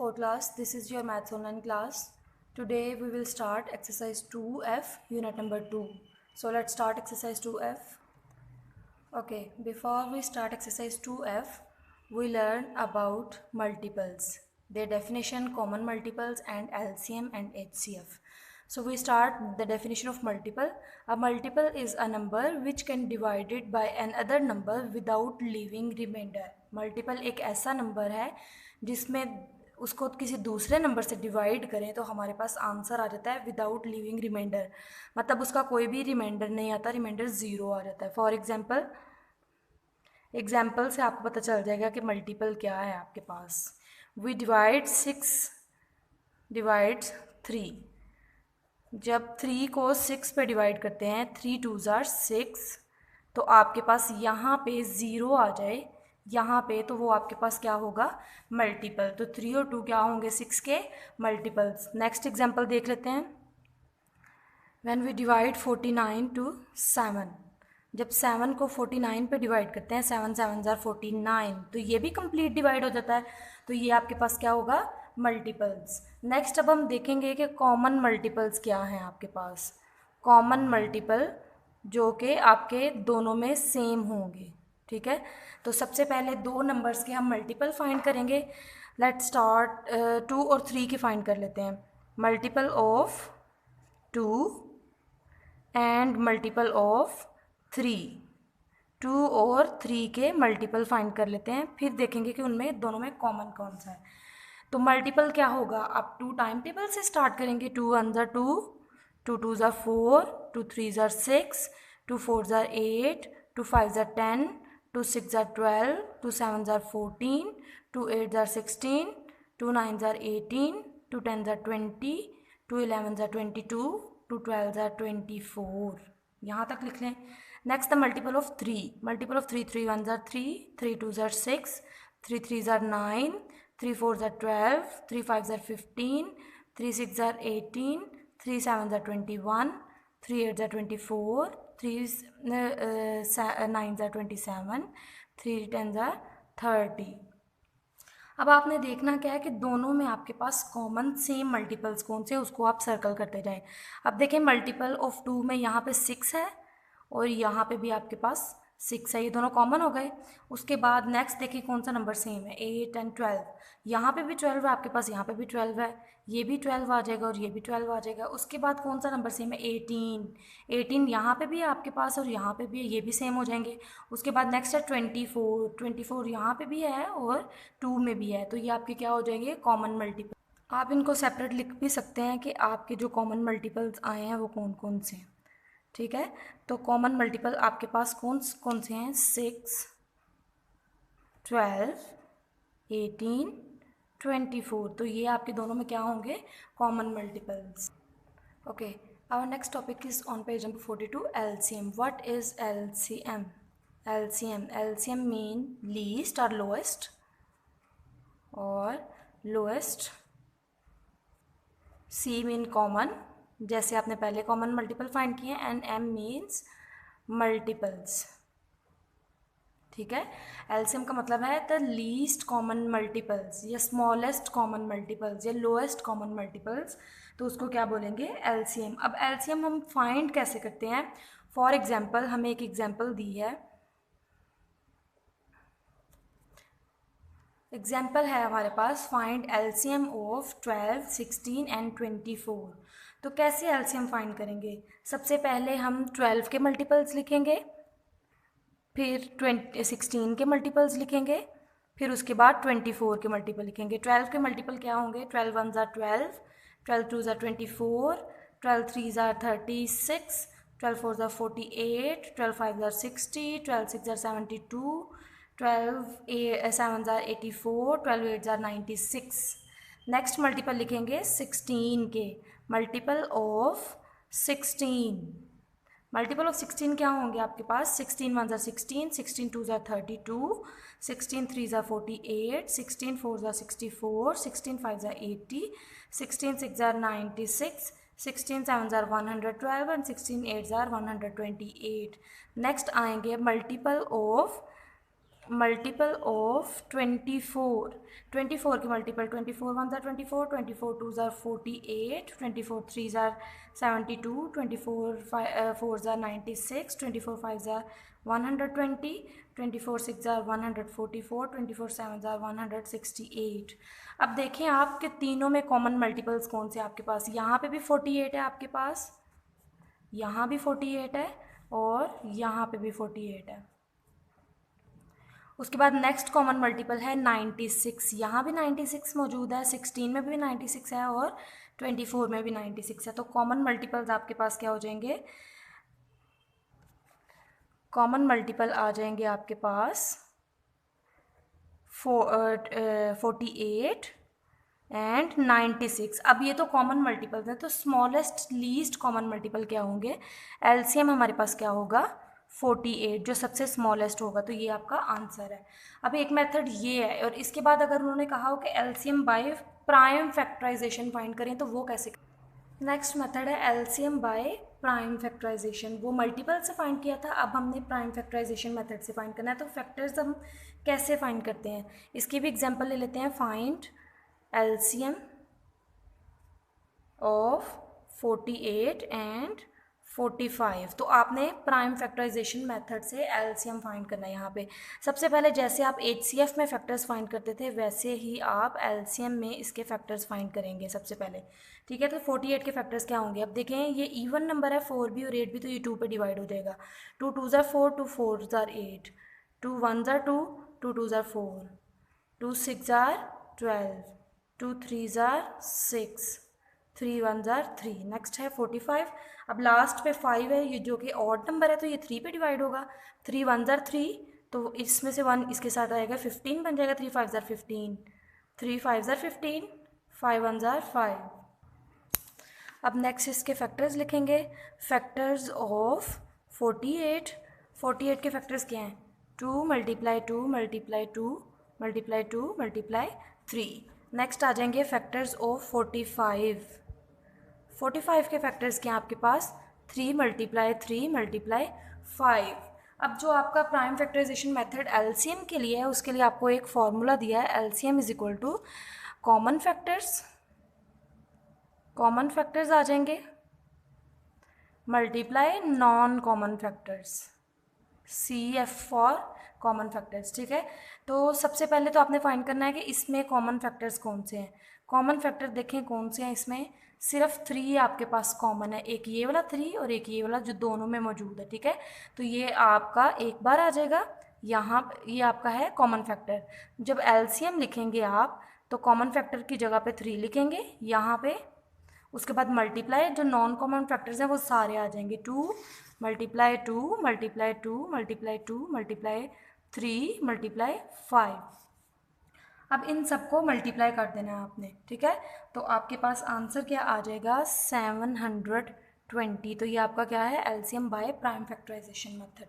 4 class. This is your maths online class. Today we will start exercise 2F unit number 2. So let's start exercise 2F. Okay, before we start exercise 2F, we learn about multiples, their definition, common multiples and LCM and HCF. So we start the definition of multiple. A multiple is a number which can be divided by another number without leaving remainder. Multiple एक ऐसा number है जिसमें उसको किसी दूसरे number से divide करें तो हमारे पास आंसर आ जाता है विदाउट लिविंग रिमाइंडर, मतलब उसका कोई भी रिमाइंडर नहीं आता, रिमाइंडर ज़ीरो आ जाता है. फॉर एग्जाम्पल से आपको पता चल जाएगा कि मल्टीपल क्या है आपके पास. We divide 6 divides 3. जब 3 को 6 पे डिवाइड करते हैं, 3 2s are 6, तो आपके पास यहाँ पे ज़ीरो आ जाए यहाँ पे, तो वो आपके पास क्या होगा, मल्टीपल. तो 3 और 2 क्या होंगे, 6 के मल्टीपल्स. नेक्स्ट एग्जांपल देख लेते हैं. व्हेन वी डिवाइड 49 टू 7, जब 7 को 49 पे डिवाइड करते हैं, 7 7s are 49, तो ये भी कंप्लीट डिवाइड हो जाता है. तो ये आपके पास क्या होगा, मल्टीपल्स. नेक्स्ट अब हम देखेंगे कि कॉमन मल्टीपल्स क्या हैं आपके पास. कॉमन मल्टीपल जो कि आपके दोनों में सेम होंगे. ठीक है, तो सबसे पहले दो नंबर्स के हम मल्टीपल फाइंड करेंगे. लेट्स स्टार्ट 2 और 3 के फाइंड कर लेते हैं. Multiple of 2 and multiple of 3. 2 और 3 के मल्टीपल फाइंड कर लेते हैं, फिर देखेंगे कि उनमें दोनों में कॉमन कौन सा है. तो मल्टीपल क्या होगा, आप 2 टाइम टेबल से स्टार्ट करेंगे. 2 1s are 2, 2 2s are 4, 2 3s are 6, 2 4s are 8, 2 5s are 10, 2 6s are 12, 2 7s are 14, 2 8s are 16, 2 9s are 18, 2 10s are 20, 2 11s are 22, 2 12s are 24. यहाँ तक लिख लें. Next the multiple of 3. Multiple of 3, 3 1s are 3, 3 2s are 6, 3 3s are 9, 3 4s are 12, 3 5s are 15, 3 6s are 18, 3 7s are 21, 3 8s are 24, 3 9s are 27, 3 10s are 30. अब आपने देखना क्या है कि दोनों में आपके पास कॉमन सेम मल्टीपल्स कौन से, उसको आप सर्कल करते जाएं. अब देखें मल्टीपल ऑफ 2 में यहाँ पे 6 है और यहाँ पे भी आपके पास 6 है, ये दोनों कॉमन हो गए. उसके बाद नेक्स्ट देखिए कौन सा नंबर सेम है, 8 एंड 12. यहाँ पे भी 12 है आपके पास, यहाँ पे भी 12 है, ये भी 12 आ जाएगा और ये भी 12 आ जाएगा. उसके बाद कौन सा नंबर सेम है, 18. 18 यहाँ पे भी है आपके पास और यहाँ पे भी है, ये भी सेम हो जाएंगे. उसके बाद नेक्स्ट है 24. 24 यहाँ पे भी है और 2 में भी है, तो ये आपके क्या हो जाएंगे, कॉमन मल्टीपल. आप इनको सेपरेट लिख भी सकते हैं कि आपके जो कॉमन मल्टीपल्स आए हैं वो कौन कौन से हैं. ठीक है, तो कॉमन मल्टीपल आपके पास कौन कौन से हैं, 6 12 18 24. तो ये आपके दोनों में क्या होंगे, common multiples. Okay, our next topic is on page number 42, LCM. What is LCM? LCM mean least और लोएस्ट, और लोएस्ट. C मीन कॉमन, जैसे आपने पहले कॉमन मल्टीपल फाइंड किए. And M means multiples. ठीक है, एलसीएम का मतलब है द लीस्ट कॉमन मल्टीपल्स या स्मॉलेस्ट कॉमन मल्टीपल्स या लोएस्ट कॉमन मल्टीपल्स, तो उसको क्या बोलेंगे, एलसीएम. अब एलसीएम हम फाइंड कैसे करते हैं. फॉर एग्जांपल हमें एक एग्जांपल दी है. एग्जांपल है हमारे पास, फाइंड एलसीएम ऑफ 12 16 एंड 24. तो कैसे एलसीएम फाइंड करेंगे, सबसे पहले हम 12 के मल्टीपल्स लिखेंगे, फिर 16 के मल्टीपल्स लिखेंगे, फिर उसके बाद 24 के मल्टीपल लिखेंगे. 12 के मल्टीपल क्या होंगे, 12 1s are 12, 12 2s are 24, 12 3s are 36, 12 4s are 48, 12 5s are 60, 12 6s are 72, 12 7s are 84, 12 8s are 96. Next multiple लिखेंगे 16 के. मल्टीपल ऑफ 16, मल्टीपल ऑफ 16 क्या होंगे आपके पास, 16 1s are 16, 16 2s are 32, 16 3s are 48, 16 4s are 64, 16 5s are 80, 16 6s are 96, 16 7s are 112 and 16 8s are 128. Next आएंगे multiple of multiple of 24, 24 की multiple 24 one ज़ार 24, 24 two ज़ार 48, 24 three ज़ार 72, 24 फोर ज़ार 96, 24 five ज़ार 120, 24 सिक्स ज़ार 144, 24 सेवन ज़ार 168। अब देखें आपके तीनों में कॉमन मल्टीपल्स कौन से आपके पास, यहाँ पे भी 48 है आपके पास, यहाँ भी 48 है और यहाँ पे भी 48 है। उसके बाद नेक्स्ट कॉमन मल्टीपल है 96, यहाँ भी 96 मौजूद है, 16 में भी 96 है और 24 में भी 96 है। तो कॉमन मल्टीपल्स आपके पास क्या हो जाएंगे, कॉमन मल्टीपल आ जाएंगे आपके पास 48 एंड 96। अब ये तो कॉमन मल्टीपल्स हैं, तो स्मॉलेस्ट लीस्ट कॉमन मल्टीपल क्या होंगे, एलसीएम हमारे पास क्या होगा 48, जो सबसे स्मॉलेस्ट होगा। तो ये आपका आंसर है। अब एक मेथड ये है, और इसके बाद अगर उन्होंने कहा हो कि LCM by prime factorisation find करें तो वो कैसे। नेक्स्ट मेथड है एलसीएम बाय प्राइम फैक्टराइजेशन। वो मल्टीपल से फाइंड किया था, अब हमने प्राइम फैक्टराइजेशन मेथड से फाइंड करना है। तो फैक्टर्स हम कैसे फाइंड करते हैं, इसकी भी एग्जांपल ले लेते हैं। Find LCM of 48 and 45। तो आपने प्राइम फैक्टराइजेशन मेथड से एलसीएम फाइंड करना है। यहाँ पे सबसे पहले जैसे आप एचसीएफ में फैक्टर्स फाइंड करते थे वैसे ही आप एलसीएम में इसके फैक्टर्स फाइंड करेंगे सबसे पहले, ठीक है। तो 48 के फैक्टर्स क्या होंगे, अब देखें ये इवन नंबर है 4 भी और 8 भी, तो ये 2 पे डिवाइड हो जाएगा। 2 to tsar 4, 2 4 tsar 8, 2 1 tsar 2, 2 2 tsar 4, 2 6 tsar 12, 2 3 tsar 6, 3 1 tsar 3। Next है 45। अब लास्ट पे 5 है, ये जो कि ऑड नंबर है तो ये 3 पे डिवाइड होगा। 3 1 ज़ार 3, तो इसमें से 1 इसके साथ आएगा, 15 बन जाएगा। 3 5 ज़ार 15, 3 5 ज़ार 15, 5 1 ज़ार 5। अब नेक्स्ट इसके फैक्टर्स लिखेंगे। फैक्टर्स ऑफ 48, 48 के फैक्टर्स क्या हैं, 2 multiply 2 multiply 2 multiply 2 multiply 3। Next आ जाएंगे फैक्टर्स ऑफ 45, 45 के फैक्टर्स क्या हैं आपके पास, 3 मल्टीप्लाई 3 मल्टीप्लाई 5। अब जो आपका प्राइम फैक्टराइजेशन मेथड एलसीएम के लिए है उसके लिए आपको एक फॉर्मूला दिया है, LCM is equal to common factors, common factors आ जाएंगे multiply non common factors, CF for common factors, ठीक है। तो सबसे पहले तो आपने फाइंड करना है कि इसमें कॉमन फैक्टर्स कौन से हैं। कॉमन फैक्टर देखें कौन से हैं, इसमें सिर्फ 3 आपके पास कॉमन है, एक ये वाला 3 और एक ये वाला जो दोनों में मौजूद है, ठीक है। तो ये आपका एक बार आ जाएगा यहाँ, ये आपका है कॉमन फैक्टर। जब एलसीएम लिखेंगे आप तो कॉमन फैक्टर की जगह पे 3 लिखेंगे यहाँ पे, उसके बाद मल्टीप्लाई, जो नॉन कॉमन फैक्टर्स हैं वो सारे आ जाएंगे। 2 multiply 2 multiply 2 multiply 2 multiply 3 multiply 5। अब इन सबको मल्टीप्लाई कर देना है आपने, ठीक है। तो आपके पास आंसर क्या आ जाएगा 720। तो ये आपका क्या है LCM by prime factorisation method.